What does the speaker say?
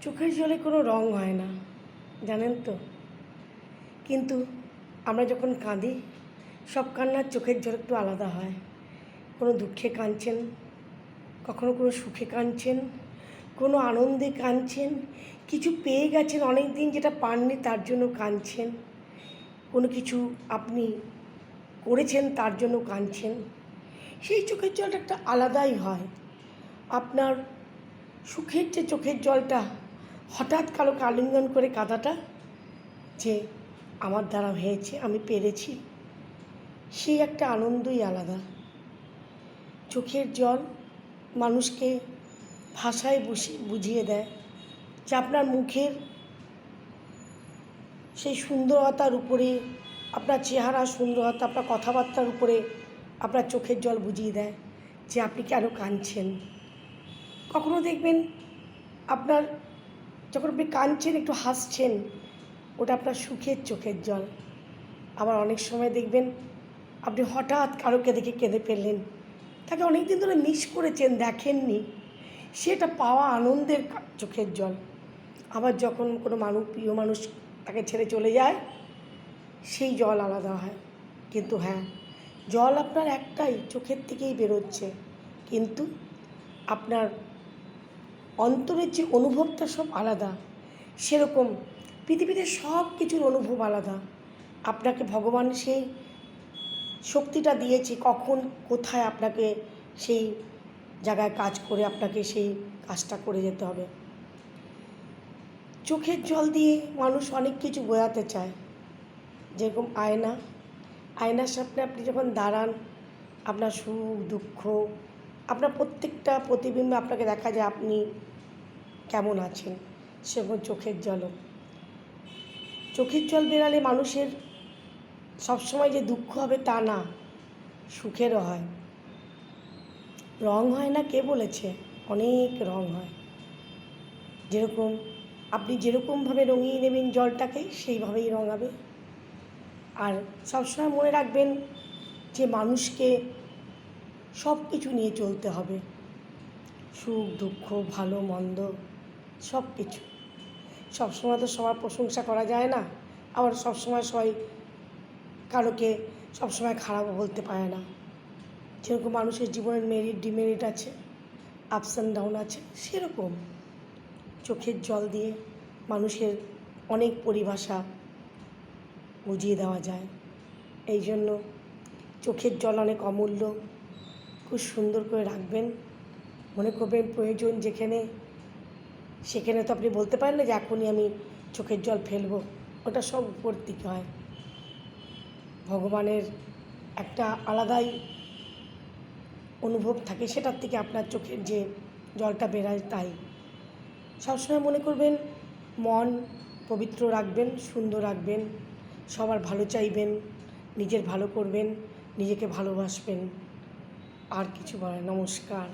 চোখের জলে কোনো রং হয় না, জানেন তো। কিন্তু আমরা যখন কাঁদি, সব কান্নার চোখের জল একটু আলাদা হয়। কোনো দুঃখে কাঁদছেন, কখনো কোনো সুখে কাঁদছেন, কোনো আনন্দে কাঁদছেন, কিছু পেয়ে গেছেন অনেক দিন যেটা পাননি তার জন্য কাঁদছেন, কোনো কিছু আপনি করেছেন তার জন্য কাঁদছেন। সেই চোখের জলটা একটা আলাদাই হয়। আপনার সুখের যে চোখের জলটা, হঠাৎ কারোকে আলিঙ্গন করে কাঁদাটা, যে আমার দ্বারা হয়েছে, আমি পেরেছি, সেই একটা আনন্দই আলাদা। চোখের জল মানুষকে ভাষায় বুঝিয়ে দেয় যে আপনার মুখের সেই সুন্দরতার উপরে, আপনার চেহারা সুন্দরতা, আপনার কথাবার্তার উপরে আপনার চোখের জল বুঝিয়ে দেয় যে আপনি কেন কাঁদছেন। কখনো দেখবেন আপনার যখন আপনি কাঁদছেন, একটু হাসছেন, ওটা আপনার সুখের চোখের জল। আবার অনেক সময় দেখবেন আপনি হঠাৎ কারোকে দেখে কেঁদে ফেললেন, তাকে অনেক দিন ধরে মিস করেছেন, দেখেননি, সেটা পাওয়া আনন্দের চোখের জল। আবার যখন কোনো প্রিয় মানুষ তাকে ছেড়ে চলে যায়, সেই জল আলাদা হয়। কিন্তু হ্যাঁ, জল আপনার একটাই, চোখের থেকেই বেরোচ্ছে, কিন্তু আপনার অন্তরের যে অনুভবটা সব আলাদা। সেরকম পৃথিবীতে সব কিছুর অনুভব আলাদা। আপনাকে ভগবান সেই শক্তিটা দিয়েছে, কখন কোথায় আপনাকে সেই জায়গায় কাজ করে আপনাকে সেই কাজটা করে যেতে হবে। চোখের জল দিয়ে মানুষ অনেক কিছু বোঝাতে চায়। যেরকম আয়নার সামনে আপনি যখন দাঁড়ান, আপনার সুখ দুঃখ, আপনার প্রত্যেকটা প্রতিবিম্বে আপনাকে দেখা যায় আপনি কেমন আছেন। সেরকম চোখের জল বেরালে মানুষের সবসময় যে দুঃখ হবে তা না, সুখেরও হয়। রং হয় না কে বলেছে? অনেক রং হয়। যেরকম আপনি যেরকমভাবে রঙিয়ে নেবেন জলটাকে, সেইভাবেই রঙাবে। আর সবসময় মনে রাখবেন যে মানুষকে সব কিছু নিয়ে চলতে হবে, সুখ দুঃখ ভালো মন্দ সব কিছু। সবসময় তো সবার প্রশংসা করা যায় না, আবার সবসময় সবাই কারোকে সবসময় খারাপও বলতে পারে না। যেরকম মানুষের জীবনের মেরিট ডিমেরিট আছে, আপস অ্যান্ড ডাউন আছে, সেরকম চোখের জল দিয়ে মানুষের অনেক পরিভাষা বুঝিয়ে দেওয়া যায়। এই জন্য চোখের জল অনেক অমূল্য, খুব সুন্দর করে রাখবেন। মনে করবেন প্রয়োজন যেখানে, সেখানে তো আপনি বলতে পারেন না যে এখনই আমি চোখের জল ফেলবো, ওটা সব উপর দিকে হয়। ভগবানের একটা আলাদাই অনুভব থাকে, সেটার থেকে আপনার চোখের যে জলটা বেরায় তাই। সবসময় মনে করবেন মন পবিত্র রাখবেন, সুন্দর রাখবেন, সবার ভালো চাইবেন, নিজের ভালো করবেন, নিজেকে ভালোবাসবেন। আর কিছু বলার, নমস্কার।